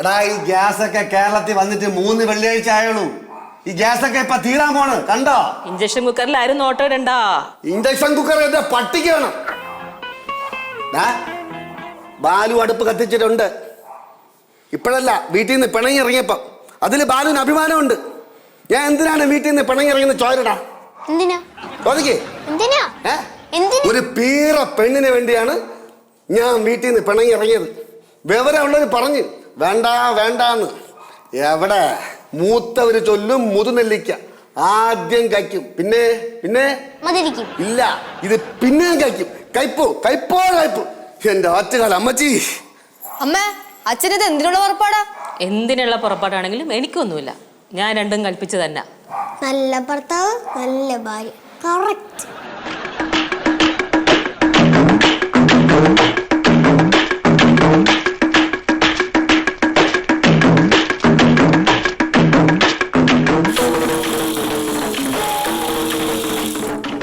എടാ ഈ ഗ്യാസൊക്കെ കേരളത്തിൽ വന്നിട്ട് 3 വെള്ളിയാഴ്ച ആയുള്ളൂ. ഈ ഗ്യാസൊക്കെ ഇപ്പൊ തീരാൻ പോണ് കണ്ടോ? ഇഞ്ചക്ഷൻ കുക്കറിൽ ആരും നോട്ടമിടണ്ട. ഇഞ്ചക്ഷൻ കുക്കർ എന്റെ പട്ടിക്ക് വേണം. ബാലു അടുപ്പ് കത്തിച്ചിട്ടുണ്ട്. ഇപ്പോഴല്ല, വീട്ടിൽ നിന്ന് പിണങ്ങി ഇറങ്ങിയപ്പോ അതില് ബാലുവിന് അഭിമാനമുണ്ട്. ഞാൻ എന്തിനാണ് വീട്ടിൽ നിന്ന് പിണങ്ങി ഇറങ്ങുന്ന ചോരടാ? ഒരു പീറ പെണ്ണിന് വേണ്ടിയാണ് ഞാൻ വീട്ടിൽ നിന്ന് പിണങ്ങി ഇറങ്ങിയത്. വിവരമുള്ളവര് പറഞ്ഞു വേണ്ട വേണ്ടാന്ന്. എവിടെ മൂത്തവര് ചൊല്ലും മുതുനെല്ലിക്ക ആദ്യം കഴിക്കും, പിന്നെ പിന്നെ ഇല്ല ഇത് പിന്നെയും കഴിക്കും. കയ്പോ കയ്പോ കയ്പോ. എന്റെ ആറ്റുകാല അമ്മച്ചി. അമ്മ അച്ഛനത് എന്തിനുള്ള പുറപ്പാടാ? എന്തിനുള്ള പുറപ്പാടാണെങ്കിലും എനിക്കൊന്നുമില്ല. ഞാൻ രണ്ടും കൽപ്പിച്ചു തന്നെ. നല്ല ഭർത്താവ് നല്ല ഭാര്യ. കറക്റ്റ്.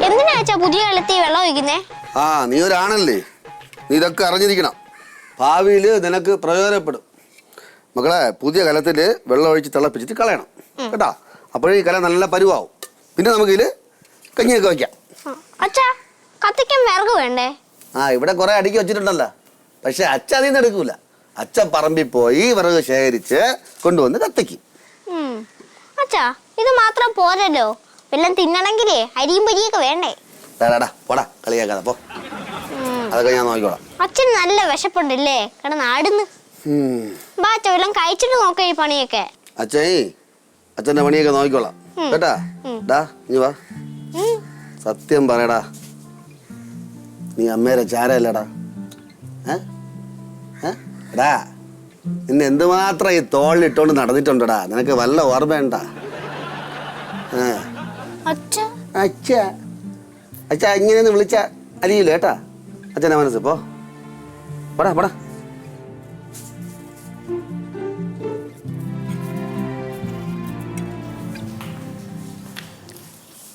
എന്തിനാ പുതിയ വെള്ളത്തിൽ വെള്ളം ഒഴിക്കുന്നേ? നീ ഒരാണല്ലേ, നീ ഇതൊക്കെ അറിഞ്ഞിരിക്കണം. ഭാവിയിൽ നിനക്ക് പ്രയോജനപ്പെടും. മക്കളെ, പുതിയ കലത്തില് വെള്ളം ഒഴിച്ച് തിളപ്പിച്ചിട്ട് കളയണം കേട്ടാ. അപ്പോഴേ ഈ കല നല്ല പരുവാവും. പിന്നെ നമുക്ക് ഇതില് കഞ്ഞിയൊക്കെ വെക്കാം. കത്തിക്കാൻ വിറക് വേണ്ടേ? ഇവിടെ കുറെ അടുക്കി വെച്ചിട്ടുണ്ടല്ലോ. പക്ഷെ അച്ഛ അതിൽ നിന്ന് എടുക്കൂല. അച്ഛ പറമ്പിൽ പോയി വിറക് ശേഖരിച്ച് കൊണ്ടുവന്ന് കത്തിക്കും. അച്ഛാ ഇത് മാത്രം പോരല്ലോ, വല്ലതും തിന്നണമെങ്കിലേ അരിയും പൊരിയൊക്കെ വേണ്ടേ? പോടാ കളിയാക്കാതെ പോ. അതൊക്കെ ഞാൻ നോക്കിക്കോളാം. അച്ഛൻ നല്ല വിശപ്പുണ്ടല്ലേ, കിടന്ന് ആടുന്ന്. ബാച്ച വല്ലതും കഴിച്ചിട്ട് നോക്ക ഈ പണിയൊക്കെ. അച്ഛന്റെ പണിയൊക്കെ നോക്കിക്കോളാം കേട്ടാ. നീ വാ, സത്യം പറയടാ, നീ അമ്മേരെ ചാരല്ലേടാ? എടാ നിന്നെ എന്തുമാത്രം ഈ തോളിലിട്ടോണ്ട് നടന്നിട്ടുണ്ടടാ, നിനക്ക് വല്ല ഓർമ്മയുണ്ടാ? അച്ഛ ഇങ്ങനെയൊന്ന് വിളിച്ച അരിയില്ല കേട്ടാ. അച്ഛൻ്റെ മനസ്സ് പോ, പടാ പടാ.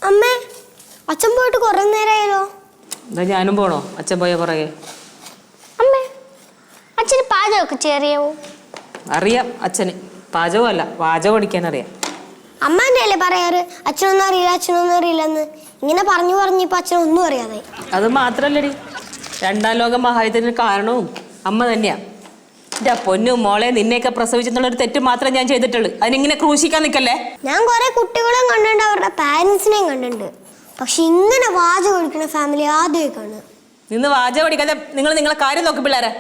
അമ്മേ, അച്ഛൻ പോയിട്ട് കുറെ നേരമായാലോ? ഞാനും പോണോ അച്ഛൻ പോയ പുറകെ? അമ്മേ, അച്ഛന് പാചകമൊക്കെ ചെയ്യാറിയാവോ? അറിയാം. അച്ഛന് പാചകമല്ല വാചകം അടിക്കാൻ അറിയാം. അമ്മേന്റെ അല്ലേ പറയാറ് അച്ഛനൊന്നും അറിയില്ല അച്ഛനൊന്നും അറിയില്ലെന്ന്. ഇങ്ങനെ പറഞ്ഞു പറഞ്ഞിപ്പോ അച്ഛനൊന്നും അറിയാതെ. അത് മാത്രല്ലടി, 2ാം ലോക മഹായുദ്ധത്തിന് കാരണവും അമ്മ തന്നെയാ. എന്റെ പൊന്നു മോളെ, നിന്നെയൊക്കെ പ്രസവിച്ചെന്നുള്ളൊരു തെറ്റ് മാത്രമേ ഞാൻ ചെയ്തിട്ടുള്ളൂ. അതിനിങ്ങനെ ക്രൂശിക്കാൻ നിൽക്കല്ലേ. ഞാൻ കുറെ കുട്ടികളെയും കണ്ടിട്ടുണ്ട്, അവരുടെ പാരന്റ്സിനെയും കണ്ടിട്ടുണ്ട്. പക്ഷെ ഇങ്ങനെ വാചകം ഒഴിക്കുന്ന ഫാമിലി ആദ്യമേ കാണുക. നിന്ന് വാചകം അടിക്കാതെ നിങ്ങളെ കാര്യം നോക്കി പിള്ളേരെ.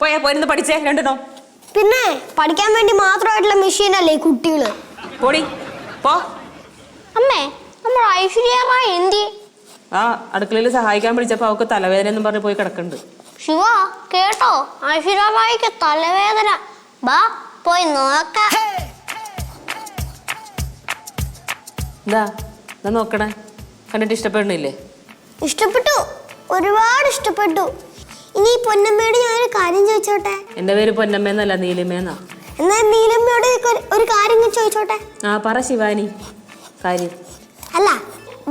പോയിരുന്ന് പഠിച്ചേ രണ്ടെണ്ണോ. പിന്നെ പഠിക്കാൻ വേണ്ടി മാത്രമായിട്ടുള്ള മെഷീൻ അല്ലേ ഈ കുട്ടികള്. പോടി പോ. അമ്മേ, നമ്മൾ ഐശ്വര്യ റായ് എന്തി? അടുക്കളയിൽ സഹായിക്കാൻ വിളിച്ചപ്പോ അവൾക്ക് തലവേദന എന്നും പറഞ്ഞ് പോയി കിടക്കുന്നുണ്ട്. ശിവ കേട്ടോ, ഐശ്വര്യ റായിക്ക് തലവേദന. ബാ പോയി നോക്കാം. എന്താ നോക്കണേ? കണ്ടിട്ട് ഇഷ്ടപ്പെടുന്നില്ലേ? ഇഷ്ടപ്പെട്ടു, ഒരുപാട് ഇഷ്ടപ്പെട്ടു. ഇനി പൊന്നമ്മയോട് ഞാനൊരു കാര്യം ചോദിച്ചോട്ടെ? എന്റെ പേര് പൊന്നമ്മയെന്നല്ല, നീലിമേന്നാ. എന്നാ നീലമ്മയോട് ഒരു കാര്യം ചോദിച്ചോട്ടെ? പറ ശിവാനി കാര്യം. അല്ല,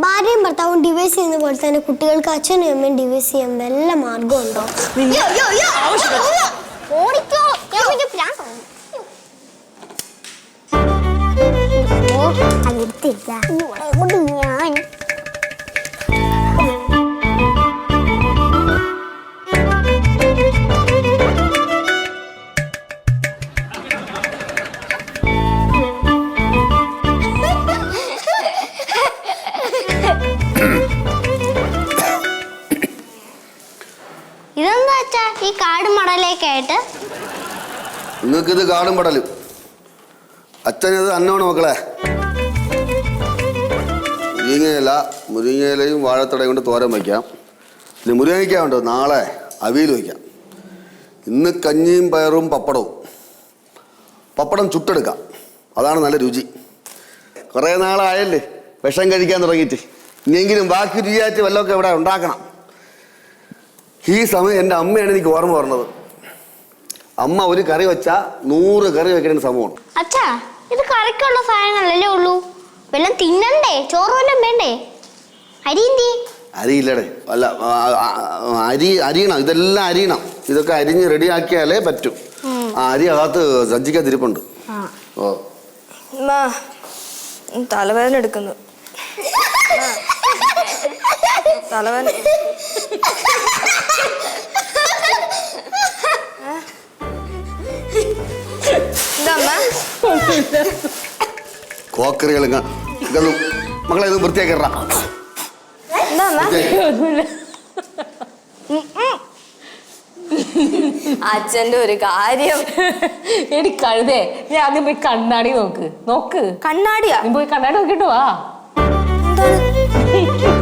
ഭാര്യയും ഭർത്താവും ഡിവൈസ് ചെയ്യുന്ന പോലെ തന്നെ കുട്ടികൾക്ക് അച്ഛനും അമ്മയും ഡിവൈസ് ചെയ്യാൻ വല്ല മാർഗമുണ്ടോ? ഇതെന്താ അച്ഛാ ഈ കാടും മടലേക്കായിട്ട്? നിങ്ങൾക്കിത് കാടും പടലും, അച്ഛനത് അന്നോണ് മക്കളെ. മുരിങ്ങയിലയും വാഴത്തടയും കൊണ്ട് തോരൻ വയ്ക്കാം. പിന്നെ മുരിങ്ങയ്ക്ക ഉണ്ട്, നാളെ അവിയൽ വയ്ക്കാം. ഇന്ന് കഞ്ഞിയും പയറും പപ്പടവും. പപ്പടം ചുട്ടെടുക്കാം, അതാണ് നല്ല രുചി. കുറേ നാളായല്ലേ വിഷം കഴിക്കാൻ തുടങ്ങിയിട്ട്. ഇനിയെങ്കിലും ബാക്കി രുചിയായിട്ട് വല്ലതൊക്കെ ഇവിടെ ഉണ്ടാക്കണം. ഈ സമയം എൻ്റെ അമ്മയാണ് എനിക്ക് ഓർമ്മ പറഞ്ഞത്. അമ്മ ഒരു കറി വെച്ചാൽ 100 കറി വെക്കേണ്ട സമയമാണ്. അച്ഛാ ഇത് കറിക്കുള്ള സാധനങ്ങളല്ലേ ഉള്ളൂ, വല്ലതും തിന്നണ്ടേ? ചോറ് വല്ലതും വേണ്ടേ? അരി എന്തി? അരിയില്ലടേ, അല്ല അരിയണം, ഇതെല്ലാം അരിയണം. ഇതൊക്കെ അരിഞ്ഞ് റെഡിയാക്കിയാലേ പറ്റും. അരി അകത്ത് സഞ്ചിക്കാതിരിപ്പുണ്ട്. ഓ അമ്മ തലവേദന എടുക്കുന്നു. തലവേദന എന്താ അമ്മ? കോക്കറികൾ മക്കളെ ഇത് വൃത്തിയാക്കിടാ. എന്താ അമ്മ? അച്ഛന്റെ ഒരു കാര്യം. എടി കഴുതേ, ഞാൻ ആദ്യം പോയി കണ്ണാടി നോക്ക്. കണ്ണാടിയാ? നീ പോയി കണ്ണാടി നോക്കിട്ടോ. എന്താണ്?